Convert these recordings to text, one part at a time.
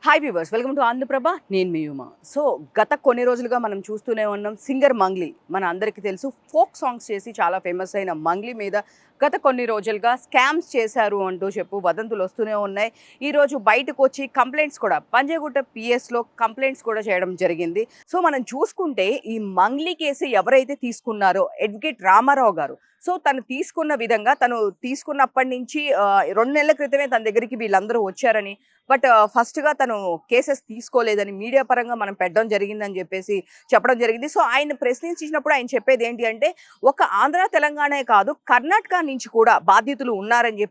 Hi viewers, welcome to Andhraprabha. నేను మీ Uma. So గత కొన్ని రోజులుగా మనం చూస్తూనే ఉన్నాం, సింగర్ మంగ్లీ మన అందరికీ తెలుసు. ఫోక్ సాంగ్స్ చేసి చాలా ఫేమస్ అయిన మంగ్లీ మీద గత కొన్ని రోజులుగా స్కామ్స్ చేశారు అంటూ వదంతులు వస్తూనే ఉన్నాయి. ఈరోజు బయటకు వచ్చి కంప్లైంట్స్ కూడా పంజాగుట్ట పిఎస్లో కంప్లైంట్స్ కూడా చేయడం జరిగింది. సో మనం చూసుకుంటే ఈ మంగ్లీ కేసు ఎవరైతే తీసుకున్నారో అడ్వకేట్ రామారావు గారు, సో తను తీసుకున్న విధంగా, తను తీసుకున్నప్పటి నుంచి 2 నెలల క్రితమే తన దగ్గరికి వీళ్ళందరూ వచ్చారని, బట్ ఫస్ట్గా తను కేసెస్ తీసుకోలేదని మీడియా పరంగా మనం పెట్టడం జరిగిందని చెప్పడం జరిగింది. సో ఆయన ప్రశ్నించినప్పుడు ఆయన చెప్పేది ఏంటి అంటే, ఒక ఆంధ్ర తెలంగాణే కాదు, కర్ణాటక నుంచి కూడా బాధితులు ఉన్నారని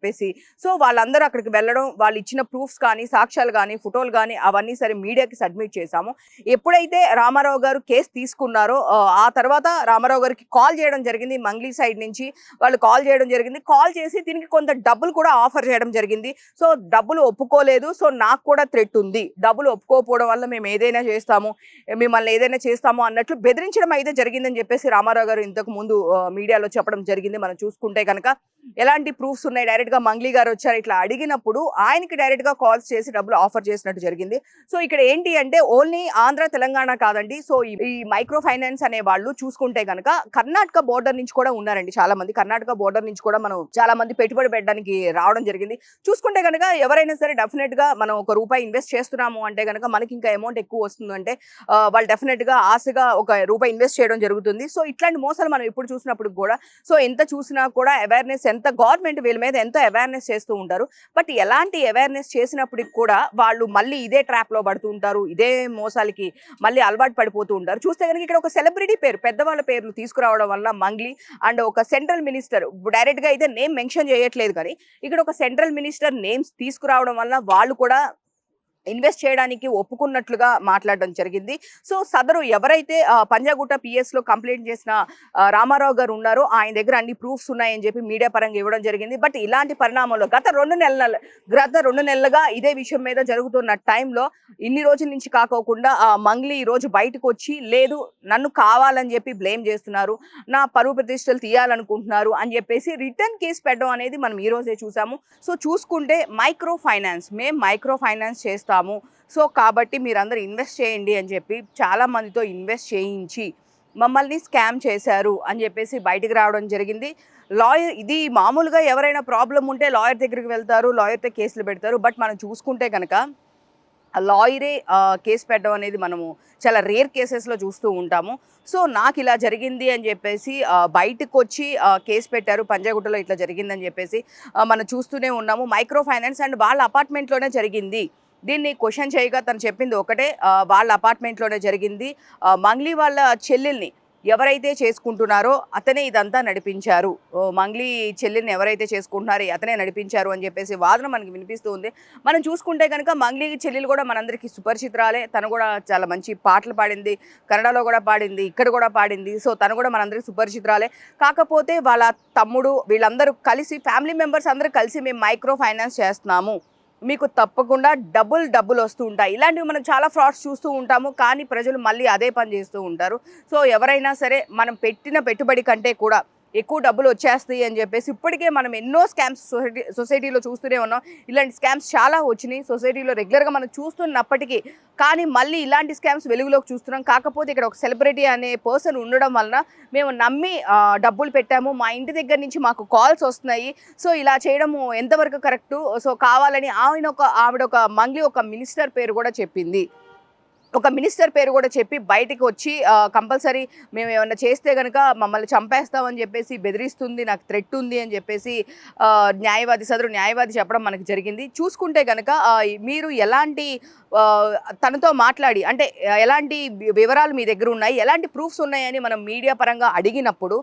సో వాళ్ళందరూ అక్కడికి వెళ్ళడం, వాళ్ళు ఇచ్చిన ప్రూఫ్స్ కానీ, సాక్ష్యాలు కానీ, ఫోటోలు కానీ అవన్నీ సరే మీడియాకి సబ్మిట్ చేశాము. ఎప్పుడైతే రామారావు గారు కేసు తీసుకున్నారో ఆ తర్వాత రామారావు గారికి కాల్ చేయడం జరిగింది. మంగ్లీ సైడ్ నుంచి వాళ్ళు కాల్ చేయడం జరిగింది. కాల్ చేసి దీనికి కొంత డబ్బులు కూడా ఆఫర్ చేయడం జరిగింది. సో డబ్బులు ఒప్పుకోలేదు. సో నాకు కూడా థ్రెట్ ఉంది, డబ్బులు ఒప్పుకోకపోవడం వల్ల మేము ఏదైనా చేస్తాము, మిమ్మల్ని ఏదైనా చేస్తాము అన్నట్లు బెదిరించడం అయితే జరిగిందని రామారావు గారు ఇంతకు ముందు మీడియాలో చెప్పడం జరిగింది. మనం చూసుకుంటే కనుక ఎలాంటి ప్రూఫ్స్ ఉన్నాయి, డైరెక్ట్ గా మంగ్లీ గారు వచ్చారు ఇట్లా అడిగినప్పుడు ఆయనకి డైరెక్ట్ గా కాల్స్ చేసి డబ్బులు ఆఫర్ చేసినట్టు జరిగింది. సో ఇక్కడ ఏంటి అంటే ఓన్లీ ఆంధ్ర తెలంగాణ కాదండి. సో ఈ మైక్రో ఫైనాన్స్ అనే వాళ్ళు చూసుకుంటే కనుక కర్ణాటక బోర్డర్ నుంచి కూడా ఉన్నారండి. చాలా మంది కర్ణాటక బోర్డర్ నుంచి కూడా మనం చాలా మంది పెట్టుబడి పెట్టడానికి రావడం జరిగింది. చూసుకుంటే కనుక ఎవరైనా సరే డెఫినెట్ గా మనం ₹1 ఇన్వెస్ట్ చేస్తున్నాము అంటే కనుక మనకి ఇంకా అమౌంట్ ఎక్కువ వస్తుందంటే వాళ్ళు డెఫినెట్ గా ఆశగా ₹1 ఇన్వెస్ట్ చేయడం జరుగుతుంది. సో ఇట్లాంటి మోసాలు మనం ఇప్పుడు చూసినప్పుడు కూడా, సో ఎంత చూసినా కూడా అవేర్నెస్, ఎంత గవర్నమెంట్ వీళ్ళ మీద ఎంతో అవేర్నెస్ చేస్తూ ఉంటారు. బట్ ఎలాంటి అవేర్నెస్ చేసినప్పటికి కూడా వాళ్ళు మళ్ళీ ఇదే ట్రాప్ లో పడుతూ ఉంటారు, ఇదే మోసాలకి మళ్ళీ అలవాటు పడిపోతూ ఉంటారు. చూస్తే కనుక ఇక్కడ ఒక సెలబ్రిటీ పేరు, పెద్దవాళ్ళ పేర్లు తీసుకురావడం వల్ల మంగ్లీ అండ్ ఒక సెంట్రల్ మినిస్టర్, డైరెక్ట్ గా అయితే నేమ్ మెన్షన్ చేయట్లేదు కానీ ఇక్కడ ఒక సెంట్రల్ మినిస్టర్ నేమ్స్ తీసుకురావడం వల్ల వాళ్ళు కూడా ఇన్వెస్ట్ చేయడానికి ఒప్పుకున్నట్లుగా మాట్లాడడం జరిగింది. సో సదరు ఎవరైతే పంజాగుట్ట పిఎస్ లో కంప్లైంట్ చేసిన రామారావు గారు ఉన్నారో ఆయన దగ్గర అన్ని ప్రూఫ్స్ ఉన్నాయని చెప్పి మీడియా పరంగా ఇవ్వడం జరిగింది. బట్ ఇలాంటి పరిణామంలో గత 2 నెలలుగా ఇదే విషయం మీద జరుగుతున్న టైంలో ఇన్ని రోజుల నుంచి కాకోకుండా మంగ్లీ ఈ రోజు బయటకు వచ్చి, లేదు నన్ను కావాలని చెప్పి బ్లేమ్ చేస్తున్నారు, నా పరువు ప్రతిష్టలు తీయాలనుకుంటున్నారు అని చెప్పేసి రిటర్న్ కేసు పెట్టడం అనేది మనం ఈ రోజే చూసాము. సో చూసుకుంటే మేము మైక్రో ఫైనాన్స్ చేస్తాము, సో కాబట్టి మీరందరూ ఇన్వెస్ట్ చేయండి అని చెప్పి చాలా మందితో ఇన్వెస్ట్ చేయించి మమ్మల్ని స్కామ్ చేశారు అని చెప్పేసి బయటికి రావడం జరిగింది. లాయర్, ఇది మామూలుగా ఎవరైనా ప్రాబ్లం ఉంటే లాయర్ దగ్గరికి వెళ్తారు, లాయర్తో కేసులు పెడతారు. బట్ మనం చూసుకుంటే కనుక లాయరే కేసు పెట్టడం అనేది మనము చాలా రేర్ కేసెస్లో చూస్తూ ఉంటాము. సో నాకు ఇలా జరిగింది అని చెప్పేసి బయటకు వచ్చి కేసు పెట్టారు, పంజాగుట్టలో ఇట్లా జరిగిందని చెప్పేసి మనం చూస్తూనే ఉన్నాము. మైక్రో ఫైనాన్స్ అండ్ వాళ్ళ అపార్ట్మెంట్లోనే జరిగింది. దీన్ని క్వశ్చన్ చేయగా తను చెప్పింది ఒకటే, వాళ్ళ అపార్ట్మెంట్లోనే జరిగింది. మంగ్లీ వాళ్ళ చెల్లెల్ని ఎవరైతే చేసుకుంటున్నారో అతనే ఇదంతా నడిపించారు, మంగ్లీ చెల్లిని ఎవరైతే చేసుకుంటున్నారో అతనే నడిపించారు అని చెప్పేసి వాదన మనకి వినిపిస్తూ ఉంది. మనం చూసుకుంటే కనుక మంగ్లీ చెల్లెలు కూడా మనందరికీ సుపరిచితురాలే. తను కూడా చాలా మంచి పాటలు పాడింది, కన్నడలో కూడా పాడింది, ఇక్కడ కూడా పాడింది. సో తను కూడా మనందరికీ సుపరిచితురాలే. కాకపోతే వాళ్ళ తమ్ముడు వీళ్ళందరూ కలిసి, ఫ్యామిలీ మెంబర్స్ అందరూ కలిసి మేము మైక్రో ఫైనాన్స్ చేస్తున్నాము, మీకు తప్పకుండా డబ్బులు వస్తూ ఉంటాయి. ఇలాంటివి మనం చాలా ఫ్రాడ్స్ చూస్తూ ఉంటాము, కానీ ప్రజలు మళ్ళీ అదే పని చేస్తూ ఉంటారు. సో ఎవరైనా సరే మనం పెట్టిన పెట్టుబడి కంటే కూడా ఎక్కువ డబ్బులు వచ్చేస్తాయి అని చెప్పేసి ఇప్పటికే మనం ఎన్నో స్కామ్స్ సొసైటీలో చూస్తూనే ఉన్నాం. ఇలాంటి స్కామ్స్ చాలా వచ్చినాయి సొసైటీలో, రెగ్యులర్గా మనం చూస్తున్నప్పటికీ. కానీ మళ్ళీ ఇలాంటి స్కామ్స్ వెలుగులోకి చూస్తున్నాం. కాకపోతే ఇక్కడ ఒక సెలబ్రిటీ అనే పర్సన్ ఉండడం వలన మేము నమ్మి డబ్బులు పెట్టాము, మా ఇంటి దగ్గర నుంచి మాకు కాల్స్ వస్తున్నాయి, సో ఇలా చేయడము ఎంతవరకు కరెక్టు, సో కావాలని ఆవిడ ఒక మంగ్లీ ఒక మినిస్టర్ పేరు కూడా చెప్పింది. చెప్పి బయటికి వచ్చి కంపల్సరీ మేము ఏమన్నా చేస్తే కనుక మమ్మల్ని చంపేస్తామని చెప్పేసి బెదిరిస్తుంది, నాకు థ్రెట్ ఉంది అని చెప్పేసి సదరు న్యాయవాది చెప్పడం మనకి జరిగింది. చూసుకుంటే కనుక మీరు ఎలాంటి తనతో మాట్లాడి, అంటే ఎలాంటి వివరాలు మీ దగ్గర ఉన్నాయి, ఎలాంటి ప్రూఫ్స్ ఉన్నాయని మనం మీడియా పరంగా అడిగినప్పుడు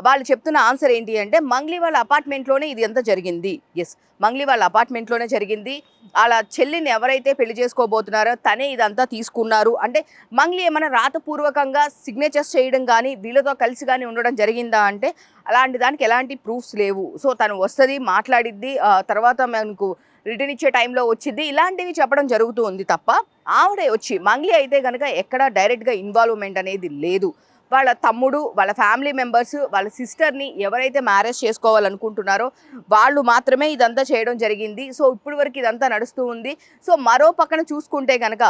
వాళ్ళు చెప్తున్న ఆన్సర్ ఏంటి అంటే, మంగ్లీ వాళ్ళ అపార్ట్మెంట్లోనే ఇది అంతా జరిగింది. ఎస్, మంగ్లీ వాళ్ళ అపార్ట్మెంట్లోనే జరిగింది. అలా చెల్లిని ఎవరైతే పెళ్లి చేసుకోబోతున్నారో తనే ఇదంతా తీసుకున్నారు. అంటే మంగ్లీ ఏమైనా రాతపూర్వకంగా సిగ్నేచర్స్ చేయడం కానీ, వీళ్ళతో కలిసి కానీ ఉండడం జరిగిందా అంటే అలాంటి దానికి ఎలాంటి ప్రూఫ్స్ లేవు. సో తను వస్తుంది, మాట్లాడిద్ది, తర్వాత మనకు రిటర్న్ ఇచ్చే టైంలో వచ్చింది, ఇలాంటివి చెప్పడం జరుగుతూ ఉంది తప్ప ఆవిడే వచ్చి, మంగ్లీ అయితే కనుక ఎక్కడ డైరెక్ట్గా ఇన్వాల్వ్మెంట్ అనేది లేదు. వాళ్ళ తమ్ముడు, వాళ్ళ ఫ్యామిలీ మెంబర్స్, వాళ్ళ సిస్టర్‌ని ఎవరైతే మ్యారేజ్ చేసుకోవాలనుకుంటున్నారో వాళ్ళు మాత్రమే ఇదంతా చేయడం జరిగింది. సో, ఇప్పటి వరకు ఇదంతా నడుస్తూ ఉంది. సో, మరో పక్కన చూసుకుంటే గనక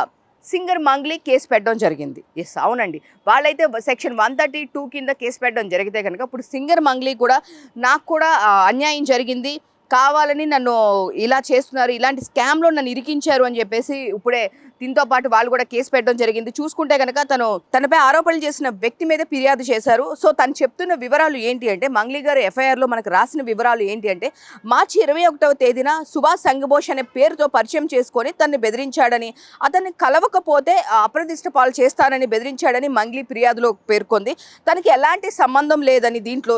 సింగర్ మంగ్లీ కేసు పెట్టడం జరిగింది. యెస్, అవునండి. వాళ్ళైతే సెక్షన్ 132 కింద కేసు పెట్టడం జరిగితే గనక ఇప్పుడు సింగర్ మంగ్లీ కూడా నాకు కూడా అన్యాయం జరిగింది. కావాలని నన్ను ఇలా చేస్తున్నారు, ఇలాంటి స్కామ్‌లో నన్ను ఇరికించారు అని చెప్పేసి ఇప్పుడే దీంతో పాటు వాళ్ళు కూడా కేసు పెట్టడం జరిగింది. చూసుకుంటే గనక తనపై ఆరోపణలు చేసిన వ్యక్తి మీద ఫిర్యాదు చేశారు. సో, తను చెప్తున్న వివరాలు ఏంటి అంటే మంగ్లీ గారు ఎఫ్ఐఆర్‌లో మనకు రాసిన వివరాలు ఏంటి అంటే మార్చి 21వ తేదీన సుభాష్ సంఘబోష్ అనే పేరుతో పరిచయం చేసుకొని తనని బెదిరించాడని, అతన్ని కలవకపోతే అప్రదిష్ట పాలు చేస్తానని బెదిరించాడని మంగ్లీ ఫిర్యాదులో పేర్కొంది. తనకి ఎలాంటి సంబంధం లేదని, దీంట్లో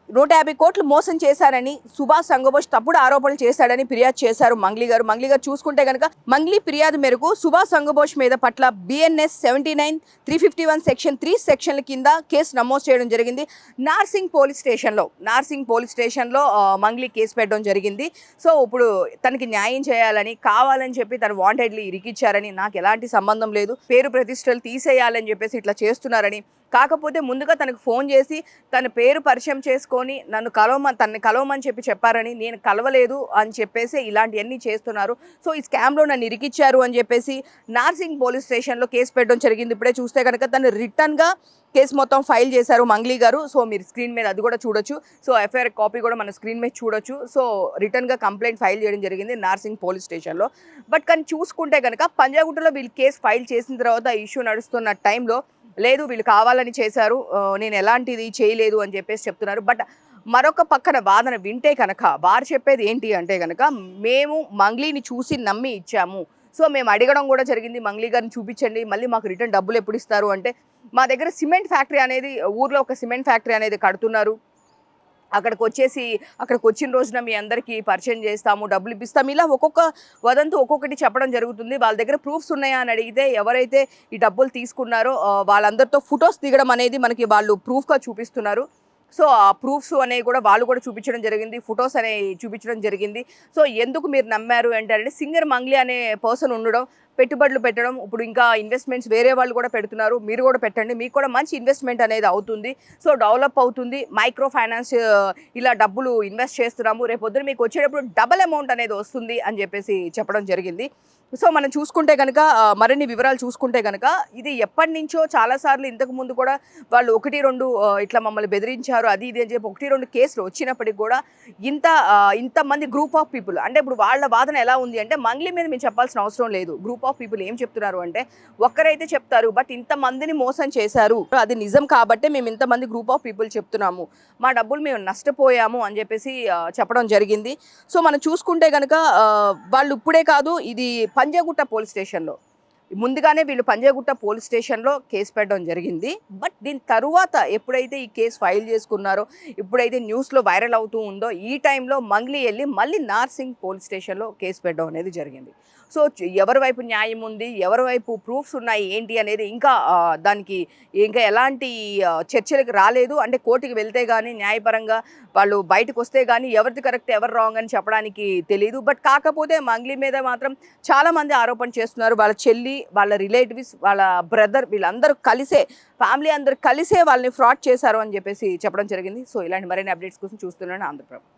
150 కోట్లు మోసం చేశారని, సుభాష్ సంఘబోష్ తప్పుడు ఆరోపణలు చేశాడని ఫిర్యాదు చేశారు మంగ్లీ గారు. మంగ్లీ గారు చూసుకుంటే కనుక మంగ్లీ ఫిర్యాదు మేరకు సుభాష్ సంఘబోష్ మీద పట్ల బిఎన్ఎస్ 79, 351 సెక్షన్ 3 సెక్షన్ల కింద కేసు నమోదు చేయడం జరిగింది. నార్సింగ్ పోలీస్ స్టేషన్లో మంగ్లీ కేసు పెట్టడం జరిగింది. సో, ఇప్పుడు తనకి న్యాయం చేయాలని, కావాలని చెప్పి తను వాంటెడ్లీ ఇరికిచ్చారని, నాకు ఎలాంటి సంబంధం లేదు, పేరు ప్రతిష్టలు తీసేయాలని చెప్పేసి ఇట్లా చేస్తున్నారని, కాకపోతే ముందుగా తనకు ఫోన్ చేసి తన పేరు పరిచయం చేసుకొని తనని కలవమని చెప్పారని, నేను కలవలేదు అని చెప్పేసి ఇలాంటివన్నీ చేస్తున్నారు. సో, ఈ స్కామ్లో నన్ను ఇరికిచ్చారు అని చెప్పేసి నార్సింగ్ పోలీస్ స్టేషన్లో కేసు పెట్టడం జరిగింది. ఇప్పుడే చూస్తే కనుక తను రిటర్న్గా కేసు మొత్తం ఫైల్ చేశారు మంగ్లీ గారు. సో, మీరు స్క్రీన్ మీద అది కూడా చూడొచ్చు. సో, ఎఫ్ఐఆర్ కాపీ కూడా మన స్క్రీన్ మీద చూడొచ్చు. సో, రిటర్న్గా కంప్లైంట్ ఫైల్ చేయడం జరిగింది నార్సింగ్ పోలీస్ స్టేషన్లో. కానీ చూసుకుంటే కనుక పంజాగుట్టలో వీళ్ళు కేసు ఫైల్ చేసిన తర్వాత ఇష్యూ నడుస్తున్న టైంలో లేదు వీళ్ళు కావాలని చేశారు, నేను ఎలాంటిది చేయలేదు అని చెప్పేసి చెప్తున్నారు. బట్ మరొక పక్కన వాదన వింటే కనుక వారు చెప్పేది ఏంటి అంటే కనుక మేము మంగ్లీని చూసి నమ్మి ఇచ్చాము. సో, మేము అడగడం కూడా జరిగింది, మంగ్లీ గారిని చూపించండి, మళ్ళీ మాకు రిటర్న్ డబ్బులు ఎప్పుడు ఇస్తారు అంటే, మా దగ్గర సిమెంట్ ఫ్యాక్టరీ అనేది, ఊర్లో ఒక సిమెంట్ ఫ్యాక్టరీ అనేది కడుతున్నారు, అక్కడికి వచ్చిన రోజున మీ అందరికీ పరిచయం చేస్తాము, డబ్బులు ఇప్పిస్తాము, ఇలా ఒక్కొక్క వదంతు ఒక్కొక్కటి చెప్పడం జరుగుతుంది. వాళ్ళ దగ్గర ప్రూఫ్స్ ఉన్నాయా అని అడిగితే ఎవరైతే ఈ డబ్బులు తీసుకున్నారో వాళ్ళందరితో ఫొటోస్ దిగడం అనేది మనకి వాళ్ళు ప్రూఫ్గా చూపిస్తున్నారు. సో, ఆ ప్రూఫ్స్ అనేవి కూడా వాళ్ళు కూడా చూపించడం జరిగింది, ఫొటోస్ అనేవి చూపించడం జరిగింది. సో, ఎందుకు మీరు నమ్మారు అంటే సింగర్ మంగ్లీ అనే పర్సన్ ఉండడం, పెట్టుబడులు పెట్టడం, ఇప్పుడు ఇంకా ఇన్వెస్ట్మెంట్స్ వేరే వాళ్ళు కూడా పెడుతున్నారు, మీరు కూడా పెట్టండి, మీకు కూడా మంచి ఇన్వెస్ట్మెంట్ అనేది అవుతుంది, సో డెవలప్ అవుతుంది, మైక్రో ఫైనాన్స్ ఇలా డబ్బులు ఇన్వెస్ట్ చేస్తున్నాము, రేపొద్దున మీకు వచ్చేటప్పుడు డబల్ అమౌంట్ అనేది వస్తుంది అని చెప్పేసి చెప్పడం జరిగింది. సో, మనం చూసుకుంటే కనుక మరిన్ని వివరాలు చూసుకుంటే కనుక ఇది ఎప్పటి నుంచో చాలాసార్లు ఇంతకు ముందు కూడా వాళ్ళు 1, 2 ఇట్లా మమ్మల్ని బెదిరించారు అది ఇది అని చెప్పి 1, 2 కేసులు వచ్చినప్పటికి కూడా ఇంతమంది గ్రూప్ ఆఫ్ పీపుల్, అంటే ఇప్పుడు వాళ్ళ వాదన ఎలా ఉంది అంటే మంగ్లీ మీద మేము చెప్పాల్సిన అవసరం లేదు, గ్రూప్ ఆఫ్ పీపుల్ ఏం చెప్తున్నారు అంటే ఒక్కరైతే చెప్తారు, బట్ ఇంతమందిని మోసం చేశారు, అది నిజం కాబట్టే మేము ఇంతమంది గ్రూప్ ఆఫ్ పీపుల్ చెప్తున్నాము, మా డబ్బులు మేము నష్టపోయాము అని చెప్పేసి చెప్పడం జరిగింది. సో, మనం చూసుకుంటే కనుక వాళ్ళు ఇప్పుడే కాదు, ఇది పంజాగుట్ట పోలీస్ స్టేషన్లో ముందుగానే వీళ్ళు పంజాగుట్ట పోలీస్ స్టేషన్లో కేసు పెట్టడం జరిగింది. బట్ దీని తరువాత ఎప్పుడైతే ఈ కేసు ఫైల్ చేసుకున్నారో, ఎప్పుడైతే న్యూస్లో వైరల్ అవుతూ ఉందో, ఈ టైంలో మంగ్లీ వెళ్ళి మళ్ళీ నార్సింగ్ పోలీస్ స్టేషన్లో కేసు పెట్టడం అనేది జరిగింది. సో, ఎవరి వైపు న్యాయం ఉంది, ఎవరి వైపు ప్రూఫ్స్ ఉన్నాయి ఏంటి అనేది ఇంకా దానికి ఇంకా ఎలాంటి చర్చలకు రాలేదు. అంటే కోర్టుకి వెళ్తే కానీ న్యాయపరంగా వాళ్ళు బయటకు వస్తే కానీ ఎవరిది కరెక్ట్ ఎవరు రాంగ్ అని చెప్పడానికి తెలియదు. బట్ కాకపోతే మంగ్లీ మీద మాత్రం చాలామంది ఆరోపణ చేస్తున్నారు, వాళ్ళ చెల్లి, వాళ్ళ రిలేటివ్స్, వాళ్ళ బ్రదర్, వీళ్ళందరూ కలిసే, ఫ్యామిలీ అందరూ కలిసే వాళ్ళని ఫ్రాడ్ చేశారు అని చెప్పేసి చెప్పడం జరిగింది. సో, ఇలాంటి మరిన్ని అప్డేట్స్ కోసం చూస్తున్నాను ఆంధ్రప్రభ.